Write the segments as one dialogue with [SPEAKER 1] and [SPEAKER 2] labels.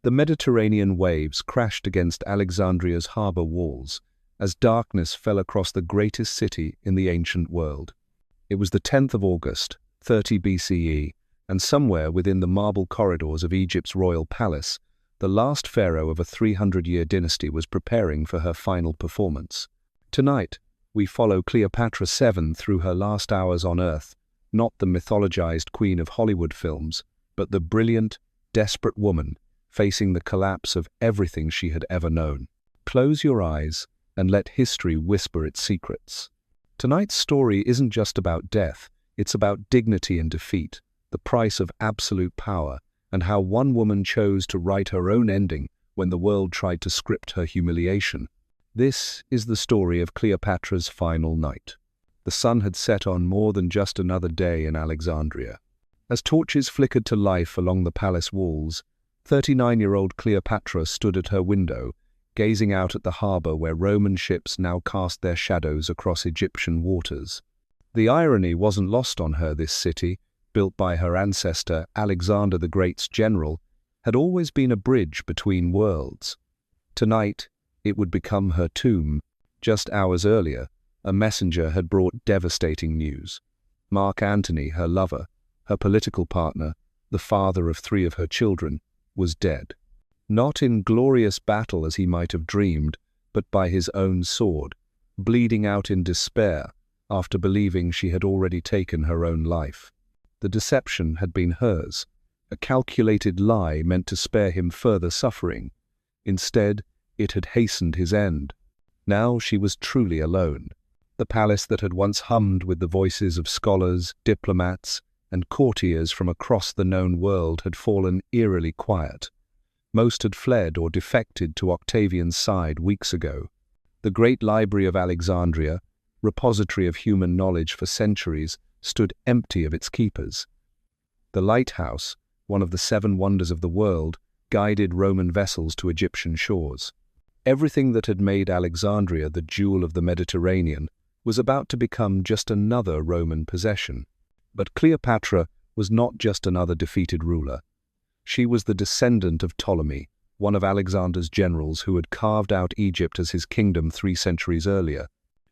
[SPEAKER 1] The Mediterranean waves crashed against Alexandria's harbour walls as darkness fell across the greatest city in the ancient world. It was the 10th of August, 30 BCE, and somewhere within the marble corridors of Egypt's royal palace, the last pharaoh of a 300-year dynasty was preparing for her final performance. Tonight, we follow Cleopatra VII through her last hours on Earth, not the mythologized queen of Hollywood films, but the brilliant, desperate woman facing the collapse of everything she had ever known. Close your eyes and let history whisper its secrets. Tonight's story isn't just about death, it's about dignity and defeat, the price of absolute power, and how one woman chose to write her own ending when the world tried to script her humiliation. This is the story of Cleopatra's final night. The sun had set on more than just another day in Alexandria. As torches flickered to life along the palace walls, 39-year-old Cleopatra stood at her window, gazing out at the harbour where Roman ships now cast their shadows across Egyptian waters. The irony wasn't lost on her. This city, built by her ancestor Alexander the Great's general, had always been a bridge between worlds. Tonight, it would become her tomb. Just hours earlier, a messenger had brought devastating news. Mark Antony, her lover, her political partner, the father of 3 of her children, was dead. Not in glorious battle as he might have dreamed, but by his own sword, bleeding out in despair after believing she had already taken her own life. The deception had been hers, a calculated lie meant to spare him further suffering. Instead, it had hastened his end. Now she was truly alone. The palace that had once hummed with the voices of scholars, diplomats, and courtiers from across the known world had fallen eerily quiet. Most had fled or defected to Octavian's side weeks ago. The great library of Alexandria, repository of human knowledge for centuries, stood empty of its keepers. The lighthouse, one of the 7 wonders of the world, guided Roman vessels to Egyptian shores. Everything that had made Alexandria the jewel of the Mediterranean was about to become just another Roman possession. But Cleopatra was not just another defeated ruler. She was the descendant of Ptolemy, one of Alexander's generals who had carved out Egypt as his kingdom 3 centuries earlier.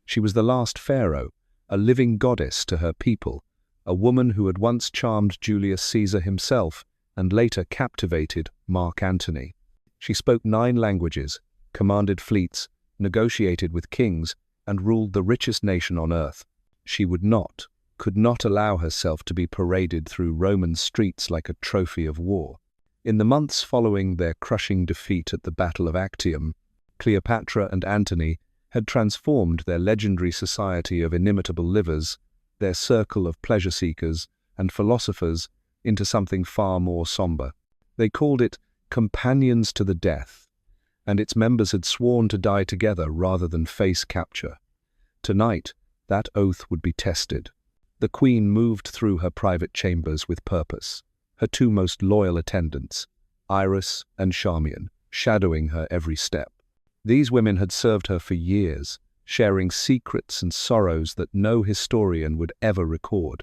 [SPEAKER 1] She was the last pharaoh, a living goddess to her people, a woman who had once charmed Julius Caesar himself and later captivated Mark Antony. She spoke 9 languages, commanded fleets, negotiated with kings, and ruled the richest nation on earth. She could not allow herself to be paraded through Roman streets like a trophy of war. In the months following their crushing defeat at the Battle of Actium, Cleopatra and Antony had transformed their legendary society of inimitable livers, their circle of pleasure-seekers and philosophers, into something far more somber. They called it Companions to the Death, and its members had sworn to die together rather than face capture. Tonight, that oath would be tested. The queen moved through her private chambers with purpose, her 2 most loyal attendants, Iras and Charmion, shadowing her every step. These women had served her for years, sharing secrets and sorrows that no historian would ever record.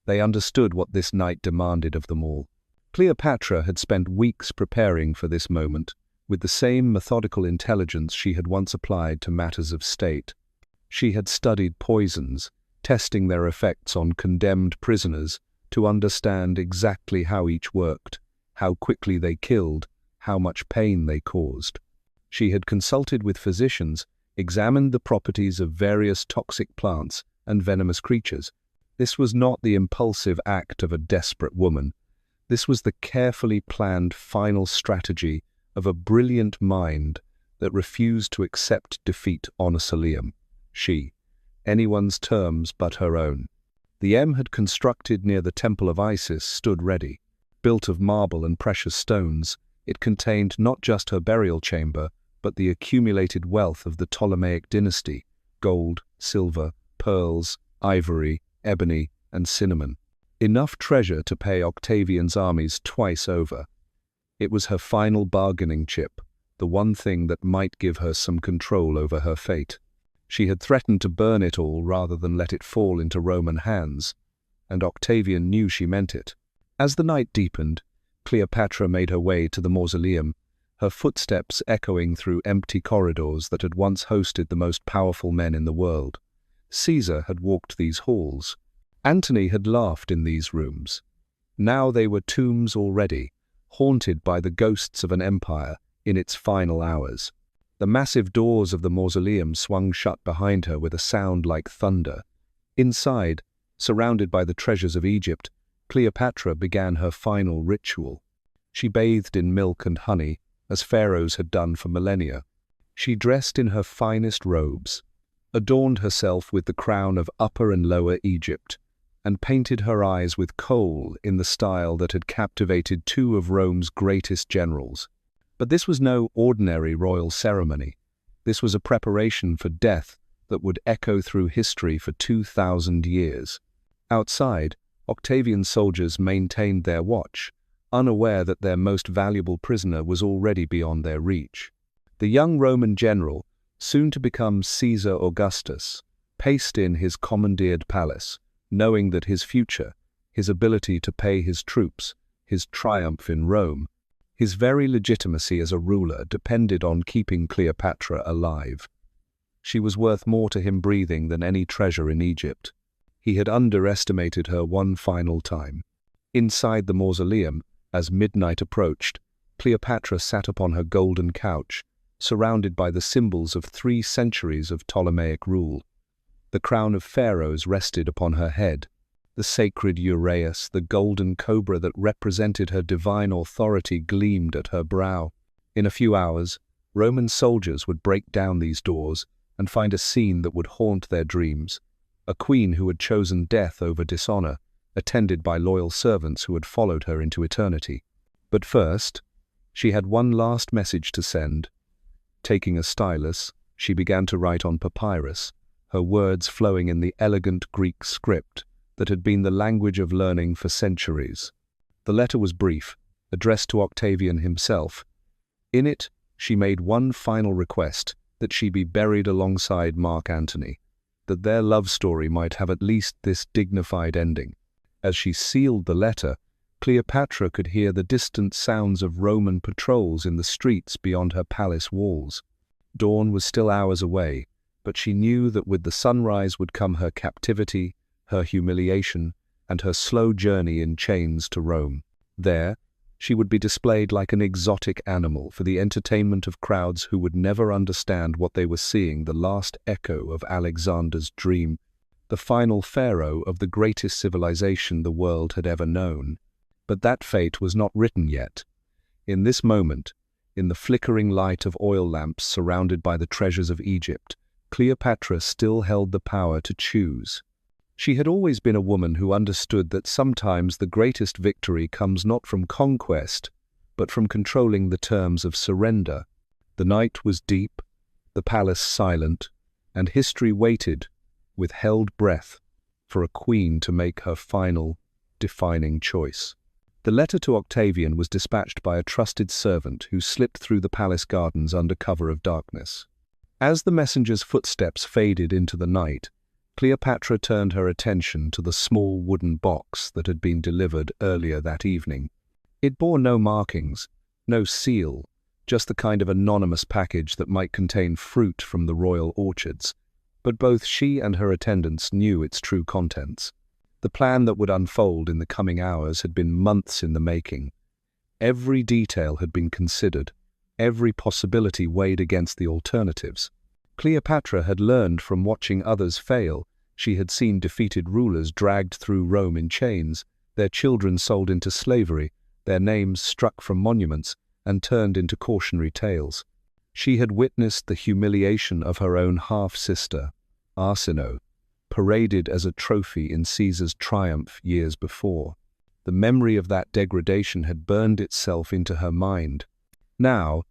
[SPEAKER 1] They understood what this night demanded of them all. Cleopatra had spent weeks preparing for this moment, with the same methodical intelligence she had once applied to matters of state. She had studied poisons, testing their effects on condemned prisoners to understand exactly how each worked, how quickly they killed, how much pain they caused. She had consulted with physicians, examined the properties of various toxic plants and venomous creatures. This was not the impulsive act of a desperate woman. This was the carefully planned final strategy of a brilliant mind that refused to accept defeat on a mausoleum. She, anyone's terms but her own. The M had constructed near the Temple of Isis stood ready. Built of marble and precious stones, it contained not just her burial chamber, but the accumulated wealth of the Ptolemaic dynasty: gold, silver, pearls, ivory, ebony, and cinnamon. Enough treasure to pay Octavian's armies twice over. It was her final bargaining chip, the one thing that might give her some control over her fate. She had threatened to burn it all rather than let it fall into Roman hands, and Octavian knew she meant it. As the night deepened, Cleopatra made her way to the mausoleum, her footsteps echoing through empty corridors that had once hosted the most powerful men in the world. Caesar had walked these halls. Antony had laughed in these rooms. Now they were tombs already, haunted by the ghosts of an empire in its final hours. The massive doors of the mausoleum swung shut behind her with a sound like thunder. Inside, surrounded by the treasures of Egypt, Cleopatra began her final ritual. She bathed in milk and honey, as pharaohs had done for millennia. She dressed in her finest robes, adorned herself with the crown of Upper and Lower Egypt, and painted her eyes with kohl in the style that had captivated two of Rome's greatest generals. But this was no ordinary royal ceremony. This was a preparation for death that would echo through history for 2,000 years. Outside, Octavian's soldiers maintained their watch, unaware that their most valuable prisoner was already beyond their reach. The young Roman general, soon to become Caesar Augustus, paced in his commandeered palace, knowing that his future, his ability to pay his troops, his triumph in Rome, his very legitimacy as a ruler depended on keeping Cleopatra alive. She was worth more to him breathing than any treasure in Egypt. He had underestimated her one final time. Inside the mausoleum, as midnight approached, Cleopatra sat upon her golden couch, surrounded by the symbols of 3 centuries of Ptolemaic rule. The crown of pharaohs rested upon her head. The sacred uraeus, the golden cobra that represented her divine authority, gleamed at her brow. In a few hours, Roman soldiers would break down these doors and find a scene that would haunt their dreams. A queen who had chosen death over dishonor, attended by loyal servants who had followed her into eternity. But first, she had one last message to send. Taking a stylus, she began to write on papyrus, her words flowing in the elegant Greek script that had been the language of learning for centuries. The letter was brief, addressed to Octavian himself. In it, she made one final request, that she be buried alongside Mark Antony, that their love story might have at least this dignified ending. As she sealed the letter, Cleopatra could hear the distant sounds of Roman patrols in the streets beyond her palace walls. Dawn was still hours away, but she knew that with the sunrise would come her captivity, her humiliation, and her slow journey in chains to Rome. There, she would be displayed like an exotic animal for the entertainment of crowds who would never understand what they were seeing, the last echo of Alexander's dream, the final pharaoh of the greatest civilization the world had ever known. But that fate was not written yet. In this moment, in the flickering light of oil lamps surrounded by the treasures of Egypt, Cleopatra still held the power to choose. She had always been a woman who understood that sometimes the greatest victory comes not from conquest, but from controlling the terms of surrender. The night was deep, the palace silent, and history waited, with held breath, for a queen to make her final, defining choice. The letter to Octavian was dispatched by a trusted servant who slipped through the palace gardens under cover of darkness. As the messenger's footsteps faded into the night, Cleopatra turned her attention to the small wooden box that had been delivered earlier that evening. It bore no markings, no seal, just the kind of anonymous package that might contain fruit from the royal orchards. But both she and her attendants knew its true contents. The plan that would unfold in the coming hours had been months in the making. Every detail had been considered, every possibility weighed against the alternatives. Cleopatra had learned from watching others fail. She had seen defeated rulers dragged through Rome in chains, their children sold into slavery, their names struck from monuments and turned into cautionary tales. She had witnessed the humiliation of her own half-sister, Arsinoe, paraded as a trophy in Caesar's triumph years before. The memory of that degradation had burned itself into her mind. Now,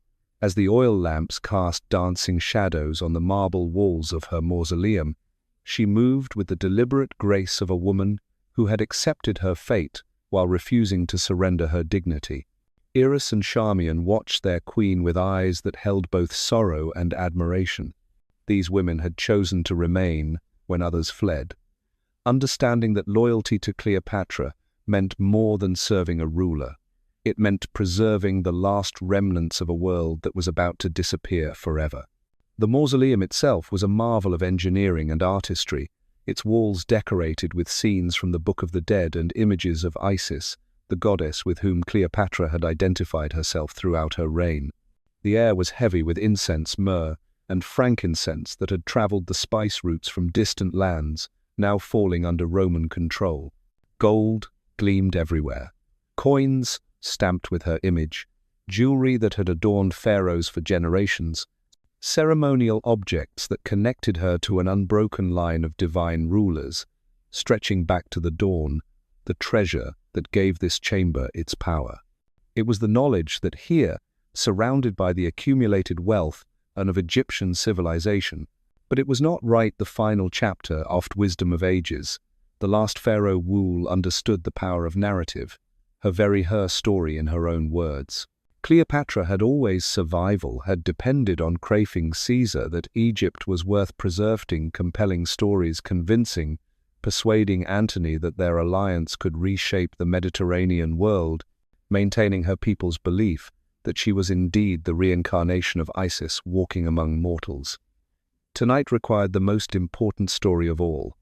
[SPEAKER 1] as the oil lamps cast dancing shadows on the marble walls of her mausoleum, she moved with the deliberate grace of a woman who had accepted her fate while refusing to surrender her dignity. Iras and Charmion watched their queen with eyes that held both sorrow and admiration. These women had chosen to remain when others fled, understanding that loyalty to Cleopatra meant more than serving a ruler. It meant preserving the last remnants of a world that was about to disappear forever. The mausoleum itself was a marvel of engineering and artistry, its walls decorated with scenes from the Book of the Dead and images of Isis, the goddess with whom Cleopatra had identified herself throughout her reign. The air was heavy with incense, myrrh, and frankincense that had traveled the spice routes from distant lands, now falling under Roman control. Gold gleamed everywhere. Coins, stamped with her image, jewelry that had adorned pharaohs for generations, ceremonial objects that connected her to an unbroken line of divine rulers, stretching back to the dawn, the treasure that gave this chamber its power. It was the knowledge that here, surrounded by the accumulated wealth and of Egyptian civilization, but it was not right the final chapter, oft wisdom of ages. The last pharaoh Wool understood the power of narrative, her story in her own words. Cleopatra had always survival, had depended on craving Caesar that Egypt was worth preserving, compelling stories, convincing, persuading Antony that their alliance could reshape the Mediterranean world, maintaining her people's belief that she was indeed the reincarnation of Isis walking among mortals. Tonight required the most important story of all,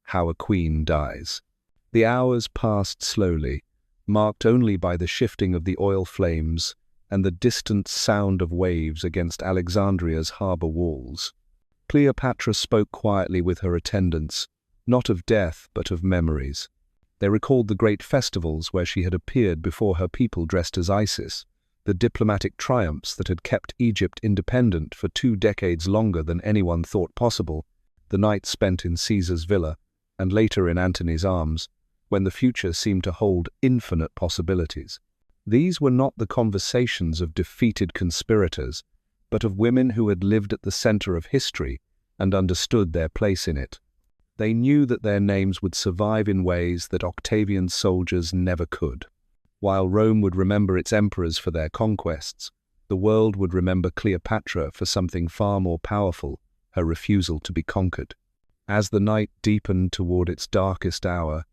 [SPEAKER 1] how a queen dies. The hours passed slowly, marked only by the shifting of the oil flames and the distant sound of waves against Alexandria's harbour walls. Cleopatra spoke quietly with her attendants, not of death but of memories. They recalled the great festivals where she had appeared before her people dressed as Isis, the diplomatic triumphs that had kept Egypt independent for 2 decades longer than anyone thought possible, the nights spent in Caesar's villa and later in Antony's arms, when the future seemed to hold infinite possibilities. These were not the conversations of defeated conspirators, but of women who had lived at the center of history and understood their place in it. They knew that their names would survive in ways that Octavian's soldiers never could. While Rome would remember its emperors for their conquests, the world would remember Cleopatra for something far more powerful, her refusal to be conquered. As the night deepened toward its darkest hour,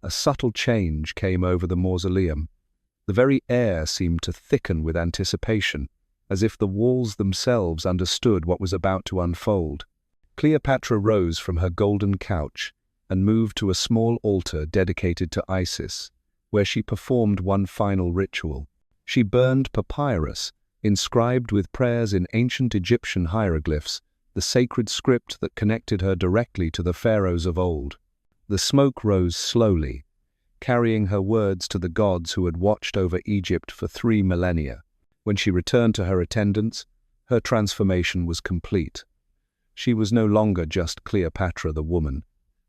[SPEAKER 1] a subtle change came over the mausoleum. The very air seemed to thicken with anticipation, as if the walls themselves understood what was about to unfold. Cleopatra rose from her golden couch and moved to a small altar dedicated to Isis, where she performed one final ritual. She burned papyrus, inscribed with prayers in ancient Egyptian hieroglyphs, the sacred script that connected her directly to the pharaohs of old. The smoke rose slowly, carrying her words to the gods who had watched over Egypt for 3 millennia. When she returned to her attendants, her transformation was complete. She was no longer just Cleopatra the woman,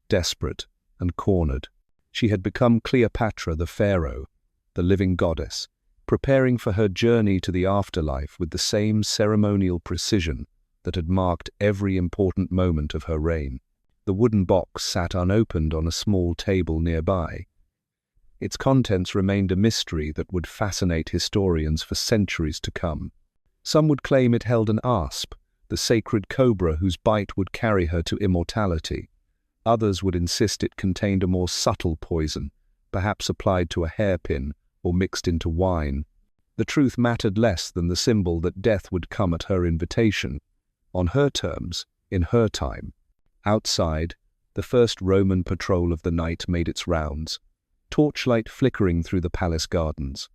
[SPEAKER 1] desperate and cornered. She had become Cleopatra the pharaoh, the living goddess, preparing for her journey to the afterlife with the same ceremonial precision that had marked every important moment of her reign. The wooden box sat unopened on a small table nearby. Its contents remained a mystery that would fascinate historians for centuries to come. Some would claim it held an asp, the sacred cobra whose bite would carry her to immortality. Others would insist it contained a more subtle poison, perhaps applied to a hairpin or mixed into wine. The truth mattered less than the symbol that death would come at her invitation, on her terms, in her time. Outside, the first Roman patrol of the night made its rounds, torchlight flickering through the palace gardens.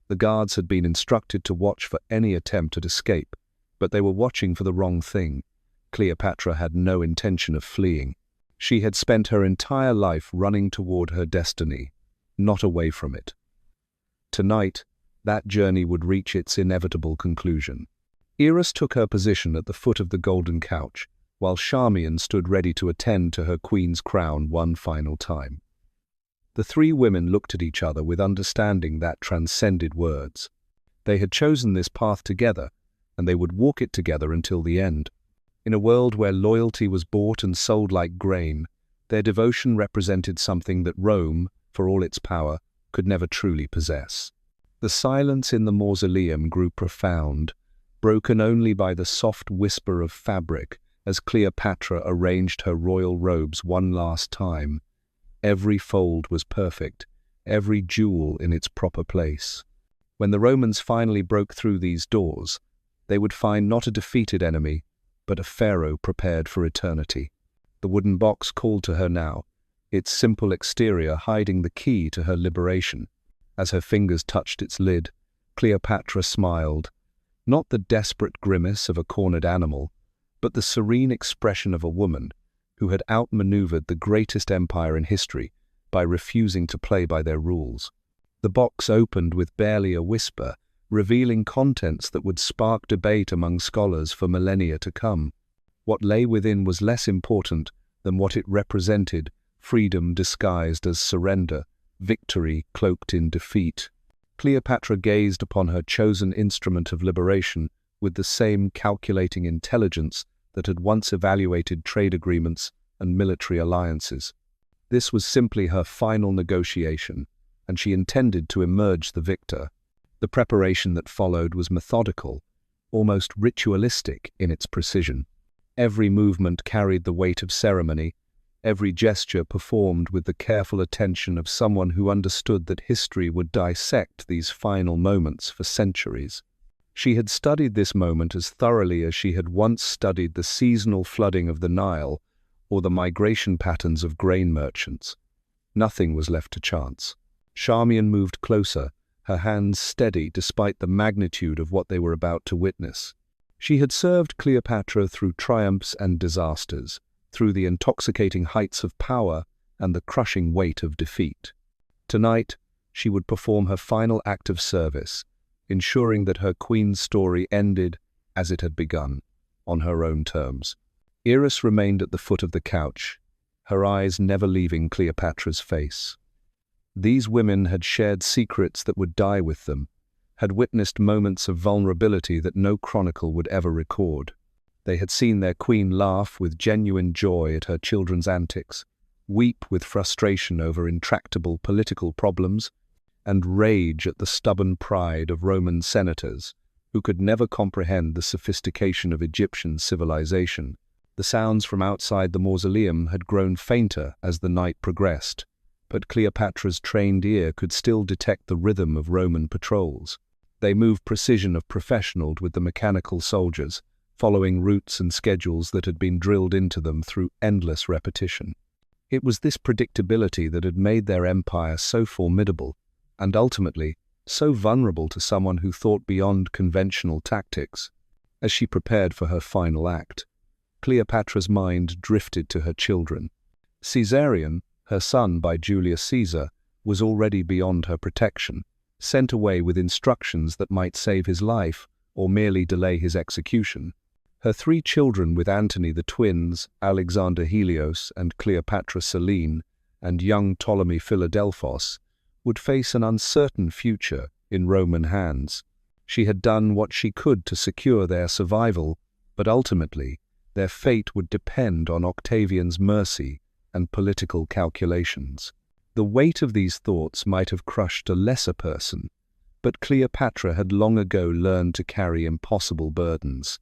[SPEAKER 1] The guards had been instructed to watch for any attempt at escape, but they were watching for the wrong thing. Cleopatra had no intention of fleeing. She had spent her entire life running toward her destiny, not away from it. Tonight, that journey would reach its inevitable conclusion. Iras took her position at the foot of the golden couch, while Charmion stood ready to attend to her queen's crown one final time. The 3 women looked at each other with understanding that transcended words. They had chosen this path together, and they would walk it together until the end. In a world where loyalty was bought and sold like grain, their devotion represented something that Rome, for all its power, could never truly possess. The silence in the mausoleum grew profound, broken only by the soft whisper of fabric as Cleopatra arranged her royal robes one last time. Every fold was perfect, every jewel in its proper place. When the Romans finally broke through these doors, they would find not a defeated enemy, but a pharaoh prepared for eternity. The wooden box called to her now, its simple exterior hiding the key to her liberation. As her fingers touched its lid, Cleopatra smiled, not the desperate grimace of a cornered animal, but the serene expression of a woman who had outmaneuvered the greatest empire in history by refusing to play by their rules. The box opened with barely a whisper, revealing contents that would spark debate among scholars for millennia to come. What lay within was less important than what it represented: freedom disguised as surrender, victory cloaked in defeat. Cleopatra gazed upon her chosen instrument of liberation with the same calculating intelligence that had once evaluated trade agreements and military alliances. This was simply her final negotiation, and she intended to emerge the victor. The preparation that followed was methodical, almost ritualistic in its precision. Every movement carried the weight of ceremony, every gesture performed with the careful attention of someone who understood that history would dissect these final moments for centuries. She had studied this moment as thoroughly as she had once studied the seasonal flooding of the Nile or the migration patterns of grain merchants. Nothing was left to chance. Charmion moved closer, her hands steady despite the magnitude of what they were about to witness. She had served Cleopatra through triumphs and disasters, through the intoxicating heights of power and the crushing weight of defeat. Tonight, she would perform her final act of service, ensuring that her queen's story ended as it had begun, on her own terms. Iras remained at the foot of the couch, her eyes never leaving Cleopatra's face. These women had shared secrets that would die with them, had witnessed moments of vulnerability that no chronicle would ever record. They had seen their queen laugh with genuine joy at her children's antics, weep with frustration over intractable political problems, and rage at the stubborn pride of Roman senators who could never comprehend the sophistication of Egyptian civilization. The sounds from outside the mausoleum had grown fainter as the night progressed, but Cleopatra's trained ear could still detect the rhythm of Roman patrols. They moved precision of professional with the mechanical soldiers, following routes and schedules that had been drilled into them through endless repetition. It was this predictability that had made their empire so formidable, and ultimately so vulnerable to someone who thought beyond conventional tactics. As she prepared for her final act, Cleopatra's mind drifted to her children. Caesarion, her son by Julius Caesar, was already beyond her protection, sent away with instructions that might save his life or merely delay his execution. Her 3 children with Antony the twins, Alexander Helios and Cleopatra Selene, and young Ptolemy Philadelphos, would face an uncertain future in Roman hands. She had done what she could to secure their survival, but ultimately their fate would depend on Octavian's mercy and political calculations. The weight of these thoughts might have crushed a lesser person, but Cleopatra had long ago learned to carry impossible burdens.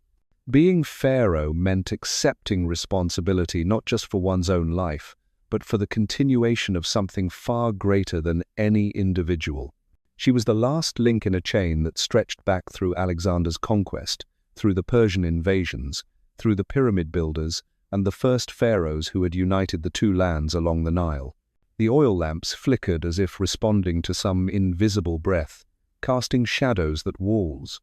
[SPEAKER 1] Being pharaoh meant accepting responsibility not just for one's own life, but for the continuation of something far greater than any individual. She was the last link in a chain that stretched back through Alexander's conquest, through the Persian invasions, through the pyramid builders, and the first pharaohs who had united the 2 lands along the Nile. The oil lamps flickered as if responding to some invisible breath, casting shadows that walls.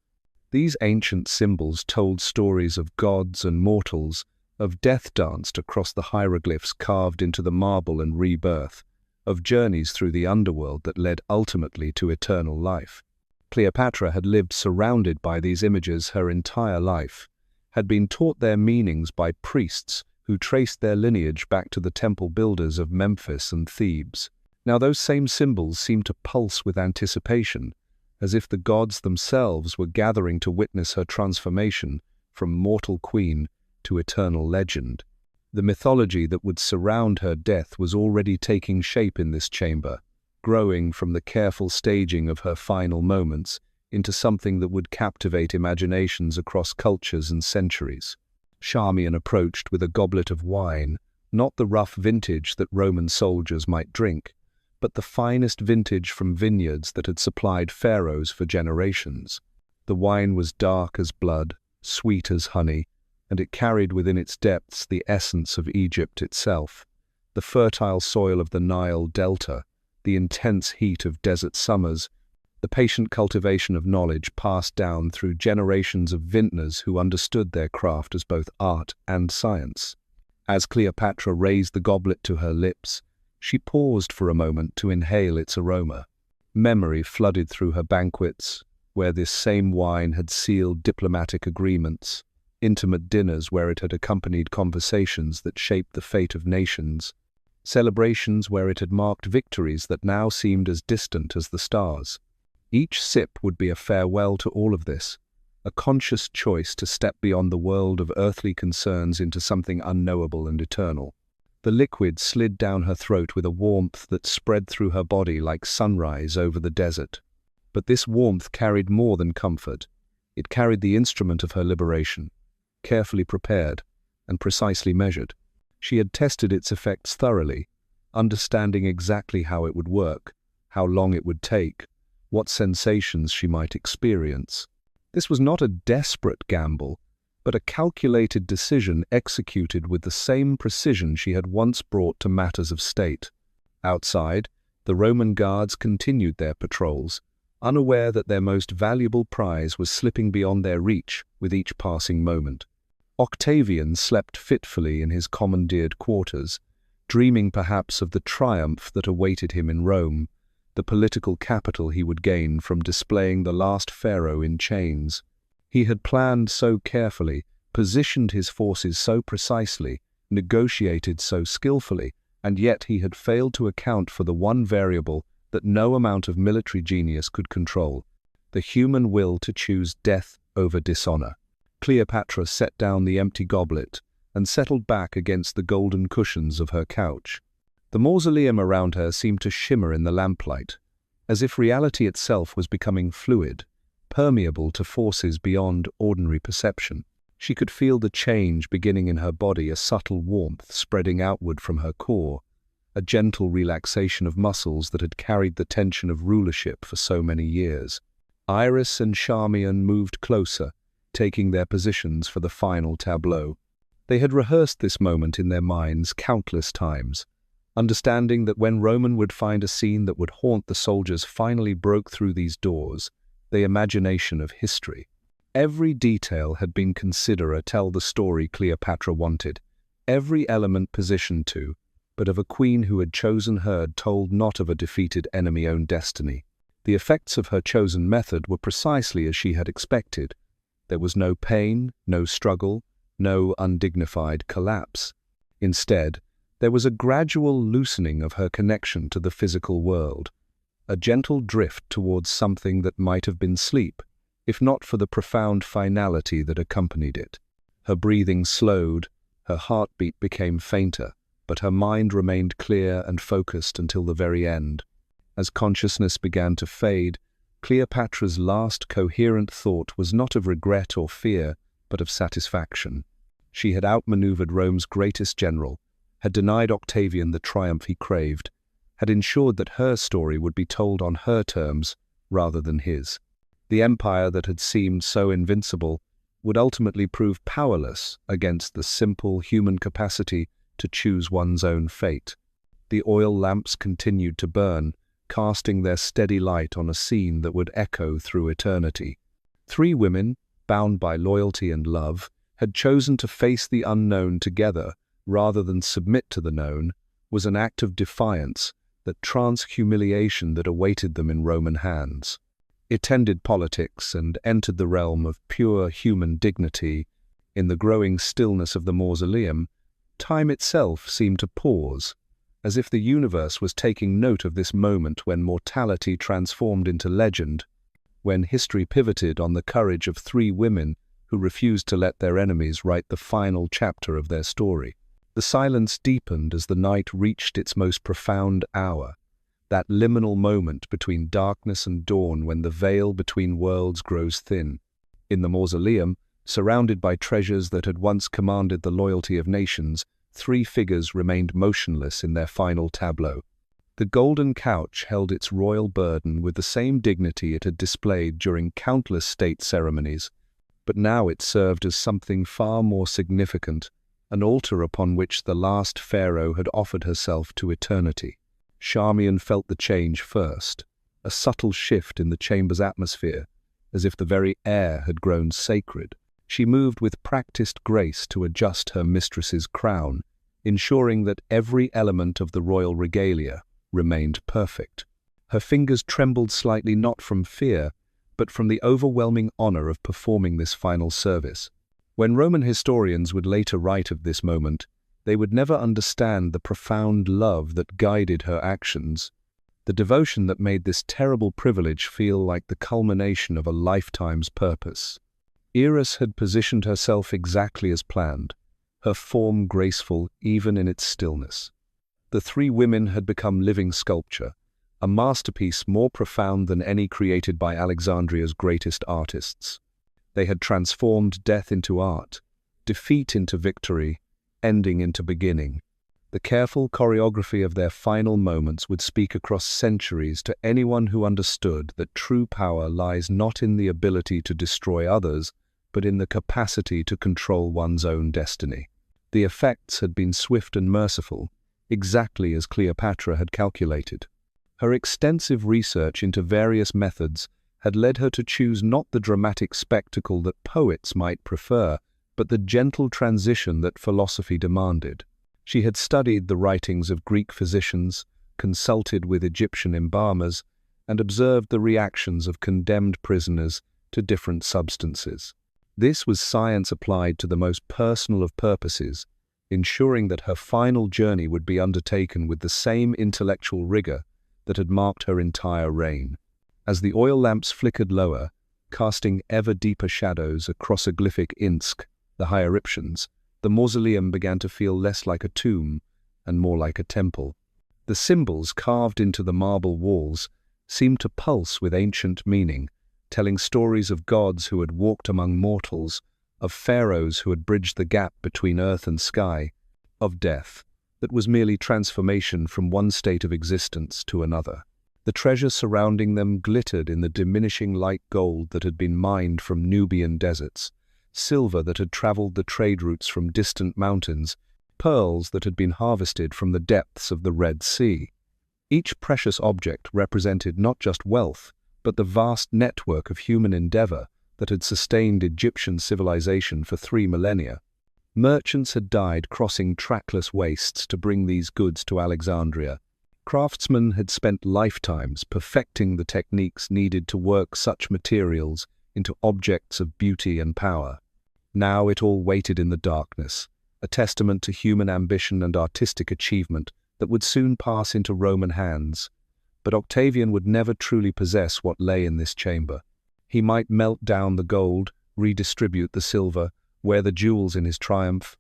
[SPEAKER 1] These ancient symbols told stories of gods and mortals, of death danced across the hieroglyphs carved into the marble and rebirth, of journeys through the underworld that led ultimately to eternal life. Cleopatra had lived surrounded by these images her entire life, had been taught their meanings by priests who traced their lineage back to the temple builders of Memphis and Thebes. Now those same symbols seemed to pulse with anticipation, as if the gods themselves were gathering to witness her transformation from mortal queen to eternal legend. The mythology that would surround her death was already taking shape in this chamber, growing from the careful staging of her final moments into something that would captivate imaginations across cultures and centuries. Charmion approached with a goblet of wine, not the rough vintage that Roman soldiers might drink, but the finest vintage from vineyards that had supplied pharaohs for generations. The wine was dark as blood, sweet as honey, and it carried within its depths the essence of Egypt itself. The fertile soil of the Nile Delta, the intense heat of desert summers, the patient cultivation of knowledge passed down through generations of vintners who understood their craft as both art and science. As Cleopatra raised the goblet to her lips, she paused for a moment to inhale its aroma. Memory flooded through her banquets, where this same wine had sealed diplomatic agreements, intimate dinners where it had accompanied conversations that shaped the fate of nations, celebrations where it had marked victories that now seemed as distant as the stars. Each sip would be a farewell to all of this, a conscious choice to step beyond the world of earthly concerns into something unknowable and eternal. The liquid slid down her throat with a warmth that spread through her body like sunrise over the desert. But this warmth carried more than comfort. It carried the instrument of her liberation, carefully prepared and precisely measured. She had tested its effects thoroughly, understanding exactly how it would work, how long it would take, what sensations she might experience. This was not a desperate gamble, but a calculated decision executed with the same precision she had once brought to matters of state. Outside, the Roman guards continued their patrols, unaware that their most valuable prize was slipping beyond their reach with each passing moment. Octavian slept fitfully in his commandeered quarters, dreaming perhaps of the triumph that awaited him in Rome, the political capital he would gain from displaying the last pharaoh in chains. He had planned so carefully, positioned his forces so precisely, negotiated so skillfully, and yet he had failed to account for the one variable that no amount of military genius could control, the human will to choose death over dishonor. Cleopatra set down the empty goblet and settled back against the golden cushions of her couch. The mausoleum around her seemed to shimmer in the lamplight, as if reality itself was becoming fluid, permeable to forces beyond ordinary perception. She could feel the change beginning in her body, a subtle warmth spreading outward from her core, a gentle relaxation of muscles that had carried the tension of rulership for so many years. Iras and Charmion moved closer, taking their positions for the final tableau. They had rehearsed this moment in their minds countless times, understanding that when Roman would find a scene that would haunt the soldiers finally broke through these doors, the imagination of history. Every detail had been considered to tell the story Cleopatra wanted, every element positioned to, but of a queen who had chosen her told not of a defeated enemy-owned destiny. The effects of her chosen method were precisely as she had expected. There was no pain, no struggle, no undignified collapse. Instead, there was a gradual loosening of her connection to the physical world, a gentle drift towards something that might have been sleep, if not for the profound finality that accompanied it. Her breathing slowed, her heartbeat became fainter, but her mind remained clear and focused until the very end. As consciousness began to fade, Cleopatra's last coherent thought was not of regret or fear, but of satisfaction. She had outmaneuvered Rome's greatest general, had denied Octavian the triumph he craved, had ensured that her story would be told on her terms rather than his. The empire that had seemed so invincible would ultimately prove powerless against the simple human capacity to choose one's own fate. The oil lamps continued to burn, casting their steady light on a scene that would echo through eternity. 3 women, bound by loyalty and love, had chosen to face the unknown together rather than submit to the known, was an act of defiance, that trance humiliation that awaited them in Roman hands. It ended politics and entered the realm of pure human dignity. In the growing stillness of the mausoleum, time itself seemed to pause, as if the universe was taking note of this moment when mortality transformed into legend, when history pivoted on the courage of 3 women who refused to let their enemies write the final chapter of their story. The silence deepened as the night reached its most profound hour, that liminal moment between darkness and dawn when the veil between worlds grows thin. In the mausoleum, surrounded by treasures that had once commanded the loyalty of nations, 3 figures remained motionless in their final tableau. The golden couch held its royal burden with the same dignity it had displayed during countless state ceremonies, but now it served as something far more significant, an altar upon which the last pharaoh had offered herself to eternity. Charmion felt the change first, a subtle shift in the chamber's atmosphere, as if the very air had grown sacred. She moved with practiced grace to adjust her mistress's crown, ensuring that every element of the royal regalia remained perfect. Her fingers trembled slightly not from fear, but from the overwhelming honor of performing this final service. When Roman historians would later write of this moment, they would never understand the profound love that guided her actions, the devotion that made this terrible privilege feel like the culmination of a lifetime's purpose. Iras had positioned herself exactly as planned, her form graceful even in its stillness. The three women had become living sculpture, a masterpiece more profound than any created by Alexandria's greatest artists. They had transformed death into art, defeat into victory, ending into beginning. The careful choreography of their final moments would speak across centuries to anyone who understood that true power lies not in the ability to destroy others, but in the capacity to control one's own destiny. The effects had been swift and merciful, exactly as Cleopatra had calculated. Her extensive research into various methods had led her to choose not the dramatic spectacle that poets might prefer, but the gentle transition that philosophy demanded. She had studied the writings of Greek physicians, consulted with Egyptian embalmers, and observed the reactions of condemned prisoners to different substances. This was science applied to the most personal of purposes, ensuring that her final journey would be undertaken with the same intellectual rigor that had marked her entire reign. As the oil lamps flickered lower, casting ever deeper shadows across glyphic Insk, the Hieroglyphs, the mausoleum began to feel less like a tomb and more like a temple. The symbols carved into the marble walls seemed to pulse with ancient meaning, telling stories of gods who had walked among mortals, of pharaohs who had bridged the gap between earth and sky, of death that was merely transformation from one state of existence to another. The treasure surrounding them glittered in the diminishing light gold that had been mined from Nubian deserts, silver that had traveled the trade routes from distant mountains, pearls that had been harvested from the depths of the Red Sea. Each precious object represented not just wealth, but the vast network of human endeavor that had sustained Egyptian civilization for 3 millennia. Merchants had died crossing trackless wastes to bring these goods to Alexandria. Craftsmen had spent lifetimes perfecting the techniques needed to work such materials into objects of beauty and power. Now it all waited in the darkness, a testament to human ambition and artistic achievement that would soon pass into Roman hands. But Octavian would never truly possess what lay in this chamber. He might melt down the gold, redistribute the silver, wear the jewels in his triumph,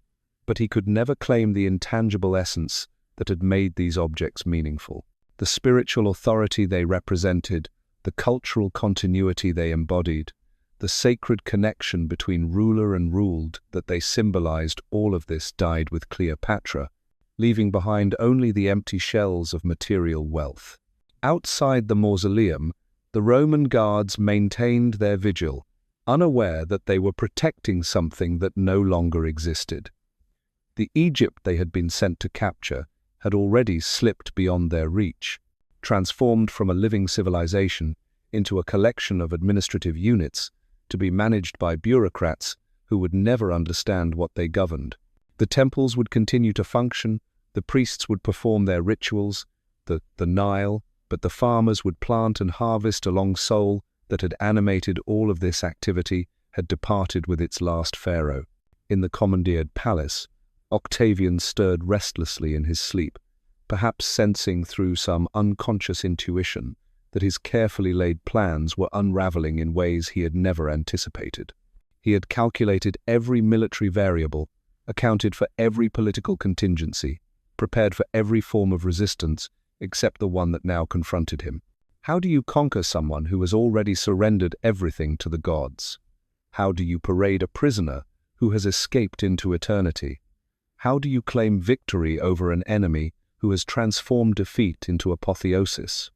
[SPEAKER 1] but he could never claim the intangible essence that had made these objects meaningful. The spiritual authority they represented, the cultural continuity they embodied, the sacred connection between ruler and ruled that they symbolized, all of this died with Cleopatra, leaving behind only the empty shells of material wealth. Outside the mausoleum, the Roman guards maintained their vigil, unaware that they were protecting something that no longer existed. The Egypt they had been sent to capture had already slipped beyond their reach, transformed from a living civilization into a collection of administrative units to be managed by bureaucrats who would never understand what they governed. The temples would continue to function, the priests would perform their rituals, the Nile, but the farmers would plant and harvest along soul that had animated all of this activity had departed with its last pharaoh. In the commandeered palace, Octavian stirred restlessly in his sleep, perhaps sensing through some unconscious intuition that his carefully laid plans were unraveling in ways he had never anticipated. He had calculated every military variable, accounted for every political contingency, prepared for every form of resistance except the one that now confronted him. How do you conquer someone who has already surrendered everything to the gods? How do you parade a prisoner who has escaped into eternity? How do you claim victory over an enemy who has transformed defeat into apotheosis.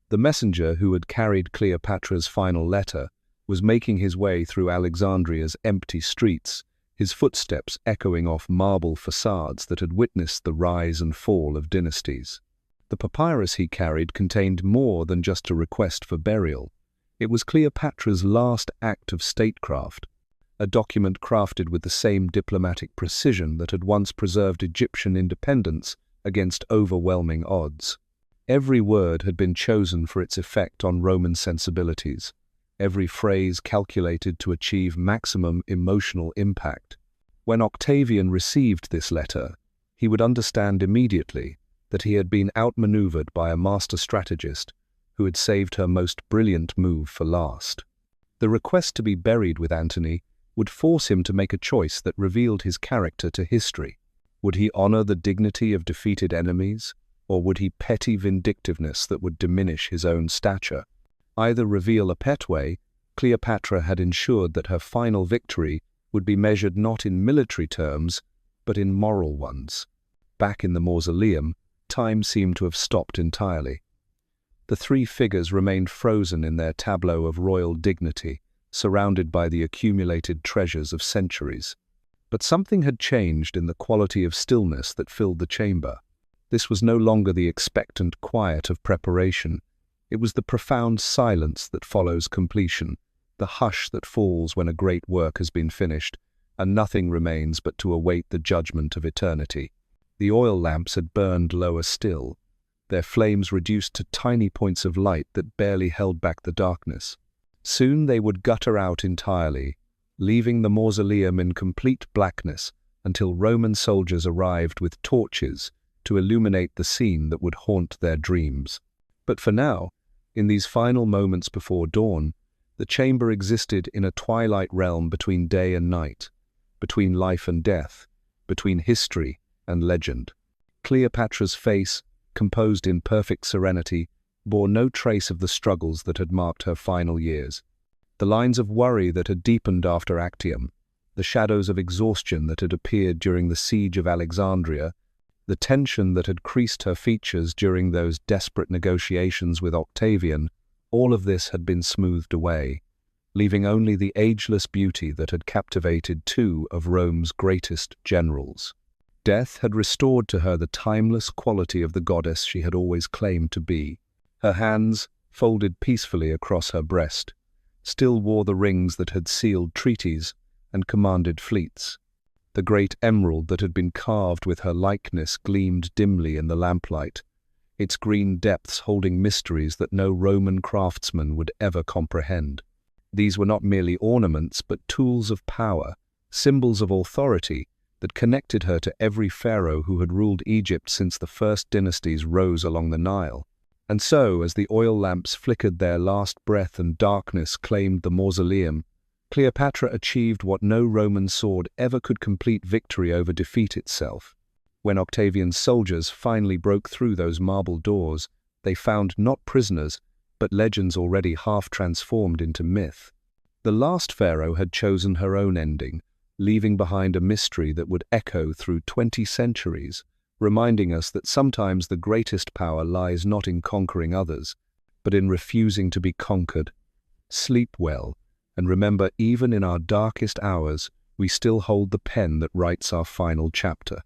[SPEAKER 1] The messenger who had carried Cleopatra's final letter was making his way through Alexandria's empty streets, his footsteps echoing off marble facades that had witnessed the rise and fall of dynasties. The papyrus he carried contained more than just a request for burial. It was Cleopatra's last act of statecraft, a document crafted with the same diplomatic precision that had once preserved Egyptian independence against overwhelming odds. Every word had been chosen for its effect on Roman sensibilities, every phrase calculated to achieve maximum emotional impact. When Octavian received this letter, he would understand immediately that he had been outmaneuvered by a master strategist who had saved her most brilliant move for last. The request to be buried with Antony would force him to make a choice that revealed his character to history. Would he honor the dignity of defeated enemies, or would he petty vindictiveness that would diminish his own stature? Either reveal a petway, Cleopatra had ensured that her final victory would be measured not in military terms, but in moral ones. Back in the mausoleum, time seemed to have stopped entirely. The three figures remained frozen in their tableau of royal dignity, surrounded by the accumulated treasures of centuries. But something had changed in the quality of stillness that filled the chamber. This was no longer the expectant quiet of preparation. It was the profound silence that follows completion, the hush that falls when a great work has been finished, and nothing remains but to await the judgment of eternity. The oil lamps had burned lower still, their flames reduced to tiny points of light that barely held back the darkness. Soon they would gutter out entirely, leaving the mausoleum in complete blackness until Roman soldiers arrived with torches to illuminate the scene that would haunt their dreams. But for now, in these final moments before dawn, the chamber existed in a twilight realm between day and night, between life and death, between history and legend. Cleopatra's face, composed in perfect serenity, bore no trace of the struggles that had marked her final years. The lines of worry that had deepened after Actium, the shadows of exhaustion that had appeared during the siege of Alexandria, the tension that had creased her features during those desperate negotiations with Octavian, all of this had been smoothed away, leaving only the ageless beauty that had captivated two of Rome's greatest generals. Death had restored to her the timeless quality of the goddess she had always claimed to be. Her hands, folded peacefully across her breast, still wore the rings that had sealed treaties and commanded fleets. The great emerald that had been carved with her likeness gleamed dimly in the lamplight, its green depths holding mysteries that no Roman craftsman would ever comprehend. These were not merely ornaments, but tools of power, symbols of authority that connected her to every pharaoh who had ruled Egypt since the first dynasties rose along the Nile. And so, as the oil lamps flickered their last breath and darkness claimed the mausoleum, Cleopatra achieved what no Roman sword ever could complete: victory over defeat itself. When Octavian's soldiers finally broke through those marble doors, they found not prisoners, but legends already half transformed into myth. The last pharaoh had chosen her own ending, leaving behind a mystery that would echo through 20 centuries, reminding us that sometimes the greatest power lies not in conquering others, but in refusing to be conquered. Sleep well, and remember, even in our darkest hours, we still hold the pen that writes our final chapter.